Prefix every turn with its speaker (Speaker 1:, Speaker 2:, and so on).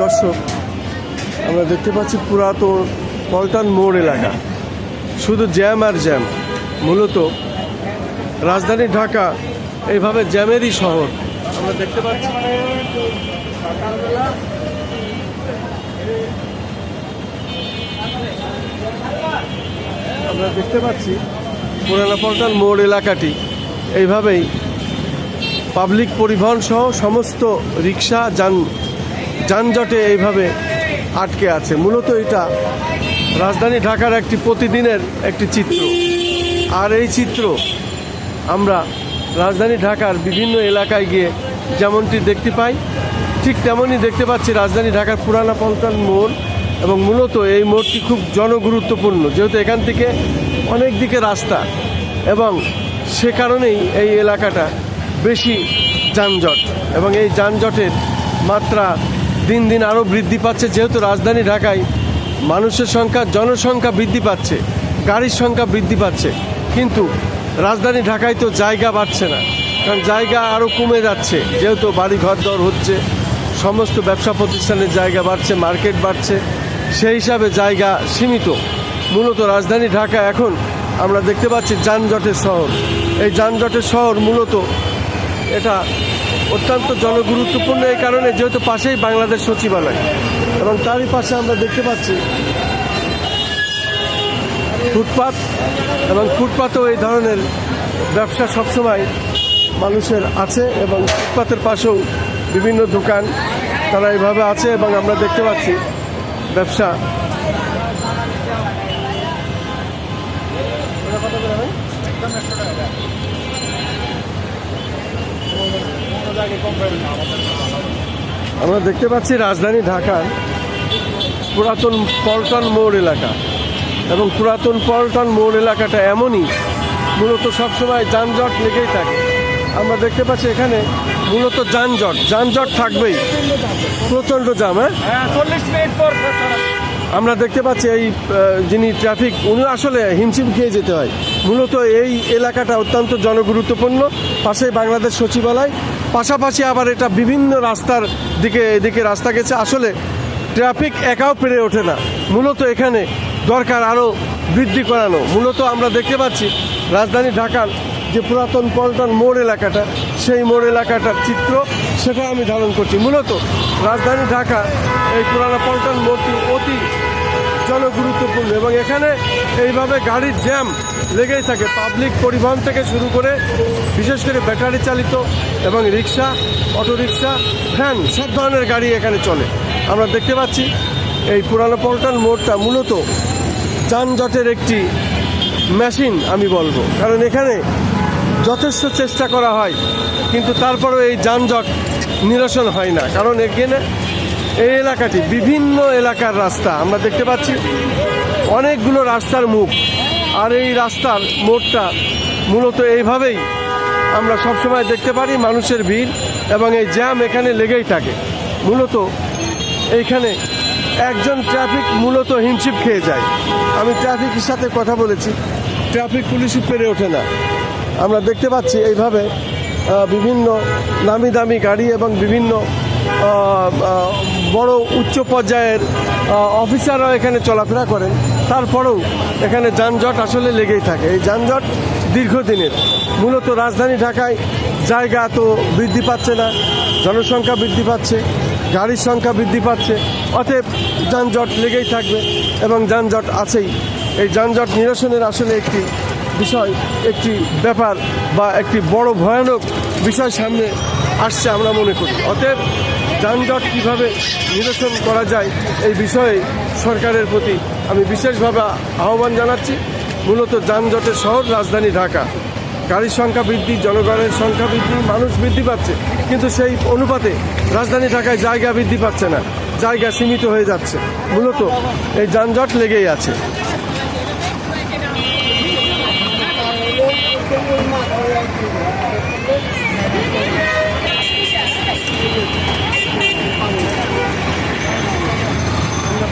Speaker 1: দর্শক, আমরা দেখতে পাচ্ছি পুরাতন পল্টন মোড় এলাকা, শুধু জ্যাম আর জ্যাম। মূলত রাজধানী ঢাকা এইভাবে জ্যামেরই শহর আমরা দেখতে পাচ্ছি। আমরা দেখতে পাচ্ছি পুরানা পল্টন মোড় এলাকাটি এইভাবেই পাবলিক পরিবহন সহ সমস্ত রিক্সা যানজটে এইভাবে আটকে আছে। মূলত এটা রাজধানী ঢাকার একটি প্রতিদিনের একটি চিত্র। আর এই চিত্র আমরা রাজধানী ঢাকার বিভিন্ন এলাকায় গিয়ে যেমনটি দেখতে পাই, ঠিক তেমনই দেখতে পাচ্ছি রাজধানী ঢাকার পুরানা পল্টন মোড়। এবং মূলত এই মোড়টি খুব জনগুরুত্বপূর্ণ, যেহেতু এখান থেকে অনেক দিকে রাস্তা, এবং সে কারণেই এই এলাকাটা বেশি যানজট, এবং এই যানজটের মাত্রা দিন দিন আরও বৃদ্ধি পাচ্ছে। যেহেতু রাজধানী ঢাকায় মানুষের সংখ্যা, জনসংখ্যা বৃদ্ধি পাচ্ছে, গাড়ির সংখ্যা বৃদ্ধি পাচ্ছে, কিন্তু রাজধানী ঢাকায় তো জায়গা বাড়ছে না, কারণ জায়গা আরও কমে যাচ্ছে। যেহেতু বাড়ি ঘর দর হচ্ছে, সমস্ত ব্যবসা প্রতিষ্ঠানের জায়গা বাড়ছে, মার্কেট বাড়ছে, সেই হিসাবে জায়গা সীমিত। মূলত রাজধানী ঢাকা এখন আমরা দেখতে পাচ্ছি যানজটের শহর। এই যানজটের শহর মূলত এটা অত্যন্ত জনগুরুত্বপূর্ণ এই কারণে, যেহেতু পাশেই বাংলাদেশ সচিবালয়, এবং তারই পাশে আমরা দেখতে পাচ্ছি ফুটপাত, এবং ফুটপাতেও এই ধরনের ব্যবসা সবসময় মানুষের আছে, এবং ফুটপাতের পাশেও বিভিন্ন দোকান তারা এইভাবে আছে, এবং আমরা দেখতে পাচ্ছি ব্যবসা। আমরা দেখতে পাচ্ছি রাজধানী ঢাকার পুরাতন পল্টন মোড় এলাকা, এবং পুরাতন পল্টন মোড় এলাকাটা এমনই, মূলত সবসময় যানজট লেগেই থাকে। আমরা দেখতে পাচ্ছি এখানে মূলত যানজট থাকবেই, প্রচণ্ড জ্যাম। আমরা দেখতে পাচ্ছি এই যিনি ট্রাফিক, উনি আসলে হিমশিম খেয়ে যেতে হয়। মূলত এই এলাকাটা অত্যন্ত জনগুরুত্বপূর্ণ, পাশেই বাংলাদেশ সচিবালয়, পাশাপাশি আবার এটা বিভিন্ন রাস্তার দিকে, এদিকে রাস্তা গেছে। আসলে ট্রাফিক একাও পেরে ওঠে না, মূলত এখানে দরকার আরও বৃদ্ধি করানো। মূলত আমরা দেখতে পাচ্ছি রাজধানী ঢাকার যে পুরাতন পল্টন মোড় এলাকাটা, সেই মোড় এলাকাটার চিত্র সেটা আমি ধারণ করছি। মূলত রাজধানী ঢাকা এই পুরানা পল্টন মোড়টি অতি জনগুরুত্বপূর্ণ, এবং এখানে এইভাবে গাড়ির জ্যাম লেগেই থাকে। পাবলিক পরিবহন থেকে শুরু করে বিশেষ করে ব্যাটারি চালিত এবং রিক্সা, অটোরিক্সা, ভ্যান, সব ধরনের গাড়ি এখানে চলে। আমরা দেখতে পাচ্ছি এই পুরানো পল্টন মোড়টা মূলত যানজটের একটি মেশিন আমি বলবো, কারণ এখানে যথেষ্ট চেষ্টা করা হয়, কিন্তু তারপরেও এই যানজট নিরসন হয় না। কারণ এখানে এই এলাকাটি বিভিন্ন এলাকার রাস্তা, আমরা দেখতে পাচ্ছি অনেকগুলো রাস্তার মুখ, আর এই রাস্তার মোড়টা মূলত এইভাবেই আমরা সবসময় দেখতে পারি মানুষের ভিড়, এবং এই জ্যাম এখানে লেগেই থাকে। মূলত এইখানে একজন ট্রাফিক মূলত হিমশিম খেয়ে যায়। আমি ট্রাফিকের সাথে কথা বলেছি, ট্রাফিক পুলিশই পেরে ওঠে না। আমরা দেখতে পাচ্ছি এইভাবে বিভিন্ন নামি দামি গাড়ি এবং বিভিন্ন বড় উচ্চ পর্যায়ের অফিসাররা এখানে চলাফেরা করেন, তারপরেও এখানে যানজট আসলে লেগেই থাকে। এই যানজট দীর্ঘদিনের। মূলত রাজধানী ঢাকায় জায়গা তো বৃদ্ধি পাচ্ছে না, জনসংখ্যা বৃদ্ধি পাচ্ছে, গাড়ির সংখ্যা বৃদ্ধি পাচ্ছে, অতএব যানজট লেগেই থাকবে, এবং যানজট আছেই। এই যানজট নিরসনের আসলে একটি বিষয়, একটি ব্যাপার বা একটি বড় ভয়ানক বিষয় সামনে আসছে আমরা মনে করি। অতএব যানজট কীভাবে নিরসন করা যায় এই বিষয়ে সরকারের প্রতি আমি বিশেষভাবে আহ্বান জানাচ্ছি। মূলত যানজটের শহর রাজধানী ঢাকা, গাড়ির সংখ্যা বৃদ্ধি, জনগণের সংখ্যা বৃদ্ধি, মানুষ বৃদ্ধি পাচ্ছে, কিন্তু সেই অনুপাতে রাজধানী ঢাকায় জায়গা বৃদ্ধি পাচ্ছে না, জায়গা সীমিত হয়ে যাচ্ছে। মূলত এই যানজট লেগেই আছে। আমরা